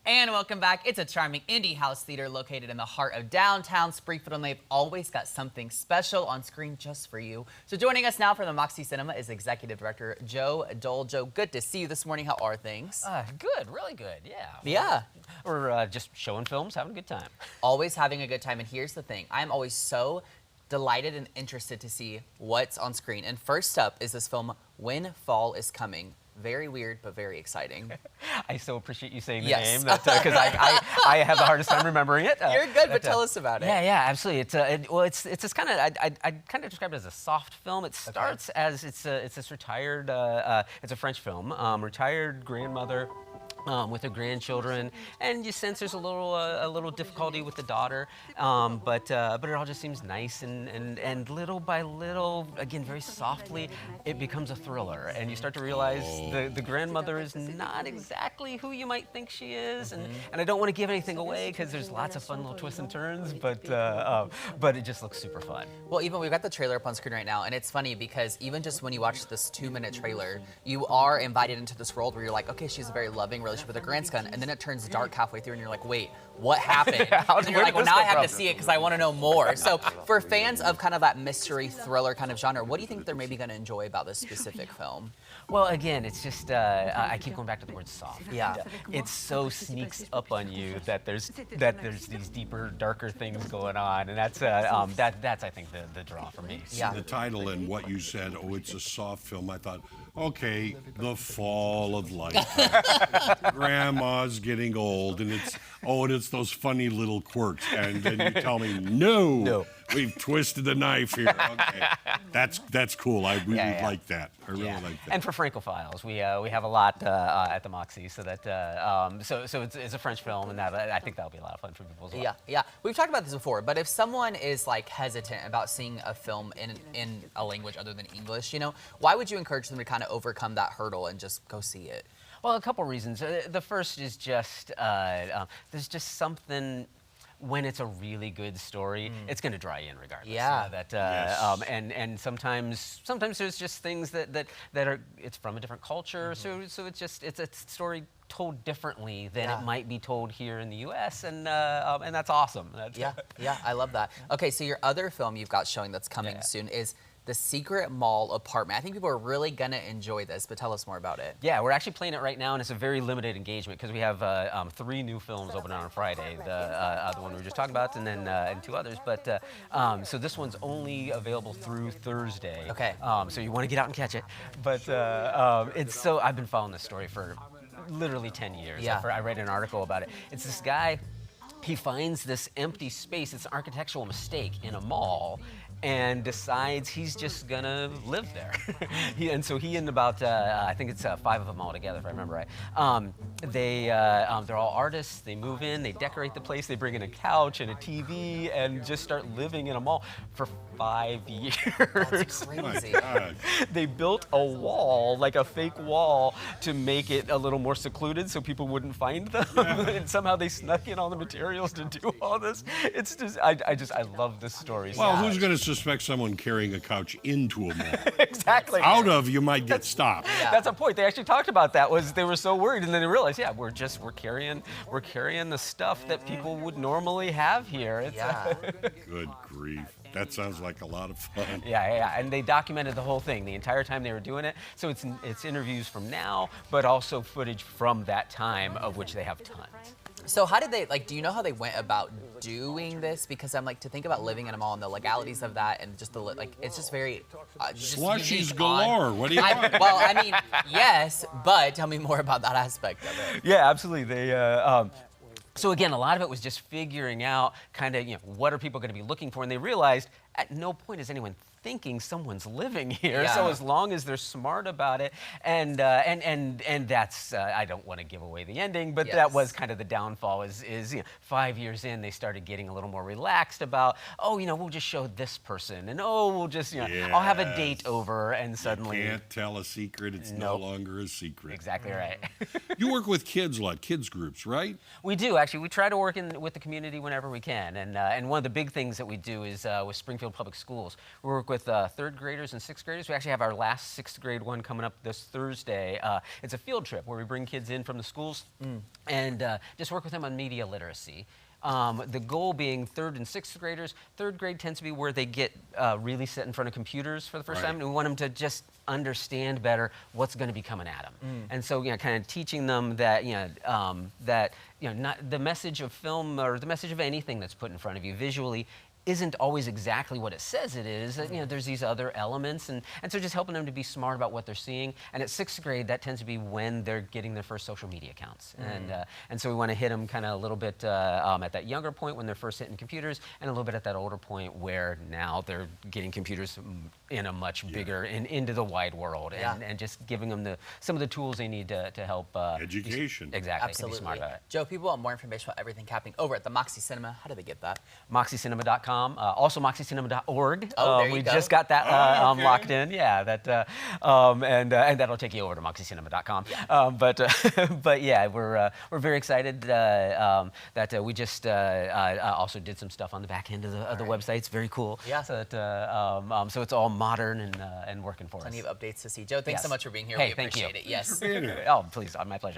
And welcome back. It's a charming indie house theater located in the heart of downtown Springfield, and they've always got something special on screen just for you. So joining us now from the Moxie Cinema is Executive Director Joe Dole. Joe, good to see you this morning. How are things? Good, really good, yeah. Yeah. We're just showing films, having a good time. Always having a good time, and here's the thing. I'm always so delighted and interested to see what's on screen. And first up is this film, When Fall is Coming. Very weird, but very exciting. I so appreciate you saying the Yes. name, because I have the hardest time remembering it. You're good, but tell us about it. Yeah, absolutely. It's this kind of I'd kind of describe it as a soft film. It starts as it's this retired it's a French film, retired grandmother. With her grandchildren, and you sense there's a little difficulty with the daughter, but it all just seems nice, and little by little, again very softly, it becomes a thriller, and you start to realize the grandmother is not exactly who you might think she is, and I don't want to give anything away because there's lots of fun little twists and turns, but it just looks super fun. Well, even we've got the trailer up on screen right now, and it's funny because even just when you watch this 2-minute trailer, you are invited into this world where you're like, okay, she's a very loving relationship with her grandson, and then it turns dark halfway through, and you're like, wait, what happened? And you're like, well, now I have to see it because I want to know more. So for fans of kind of that mystery thriller kind of genre, what do you think they're maybe going to enjoy about this specific film? Well, again, it's just, I keep going back to the word soft. Yeah. It so sneaks up on you that there's these deeper, darker things going on, and that's I think the draw for me. Yeah. The title and what you said, oh, it's a soft film, I thought, okay, the fall of life. Grandma's getting old, and it's those funny little quirks, and then you tell me, no. We've twisted the knife here. Okay, that's cool. I really like that. I really like that. And for Francophiles, we have a lot at the Moxie, so that so it's a French film, and that I think that'll be a lot of fun for people as well. Yeah. We've talked about this before, but if someone is like hesitant about seeing a film in a language other than English, why would you encourage them to kind of overcome that hurdle and just go see it? Well, a couple reasons. The first is just there's just something. When it's a really good story, it's going to draw you in regardless. Yeah. Yes. And sometimes there's just things that are it's from a different culture, so it's a story told differently than it might be told here in the U.S. and that's awesome. Yeah, I love that. Okay, so your other film you've got showing that's coming soon is The Secret Mall Apartment. I think people are really going to enjoy this, but tell us more about it. Yeah, we're actually playing it right now, and it's a very limited engagement because we have 3 new films opening on Friday. The one we were just talking about, and then and 2 others. But so this one's only available through Thursday. Okay. So you want to get out and catch it. But I've been following this story for literally 10 years. Yeah. I read an article about it. It's this guy. He finds this empty space. It's an architectural mistake in a mall, and decides he's just gonna live there. And so he and about I think it's 5 of them all together, if I remember right. They're all artists. They move in, they decorate the place, they bring in a couch and a TV, and just start living in a mall for 5 years. That's crazy. They built a wall, like a fake wall, to make it a little more secluded so people wouldn't find them. And somehow they snuck in all the materials to do all this. It's just I love this story. Well, who's going to suspect someone carrying a couch into a mall? Exactly. Out of, you might get stopped. Yeah. That's a point. They actually talked about that. Was they were so worried, and then they realized, yeah, we're carrying the stuff that people would normally have here. Good grief. That sounds like a lot of fun. Yeah. And they documented the whole thing the entire time they were doing it. So it's interviews from now, but also footage from that time, of which they have tons. So how did they, do you know how they went about doing this? Because I'm to think about living in a mall and the legalities of that, and just it's just very Slushies galore. What do you want? Well, I mean, yes, but tell me more about that aspect of it. Yeah, absolutely. So again, a lot of it was just figuring out kind of, what are people going to be looking for, and they realized at no point is anyone thinking someone's living here. Yeah. So as long as they're smart about it, and that's I don't want to give away the ending, but that was kind of the downfall. Is 5 years in, they started getting a little more relaxed about, we'll just show this person, and we'll just I'll have a date over, and suddenly you can't tell a secret. It's no longer a secret. Exactly right. You work with kids a lot, kids groups, right? We do, actually. We try to work with the community whenever we can, and one of the big things that we do is with Springfield Public Schools, we're work with 3rd graders and 6th graders. We actually have our last 6th grade one coming up this Thursday. It's a field trip where we bring kids in from the schools and just work with them on media literacy. The goal being 3rd and 6th graders. 3rd grade tends to be where they get really set in front of computers for the first time, and we want them to just understand better what's going to be coming at them. And so, kind of teaching them that, not the message of film or the message of anything that's put in front of you visually isn't always exactly what it says it is. There's these other elements, and so just helping them to be smart about what they're seeing. And at 6th grade, that tends to be when they're getting their first social media accounts. And so we want to hit them kind of a little bit at that younger point when they're first hitting computers, and a little bit at that older point where now they're getting computers in a much bigger, into the wide world, and just giving them some of the tools they need to help. Education. Exactly. Absolutely. To be smart about it. Joe, people want more information about everything happening over at the Moxie Cinema. How do they get that? MoxieCinema.com. Also MoxieCinema.org. Oh, there you we go. just got that okay. locked in. Yeah, and that'll take you over to MoxieCinema.com. Yeah. But yeah, we're very excited that we just also did some stuff on the back end of the website. It's very cool. Yeah. So that, so it's all modern and working for Plenty us. of updates to see. Joe, thanks so much for being here. Hey, we thank you. appreciate it. Yes. For being here. Oh, please, my pleasure.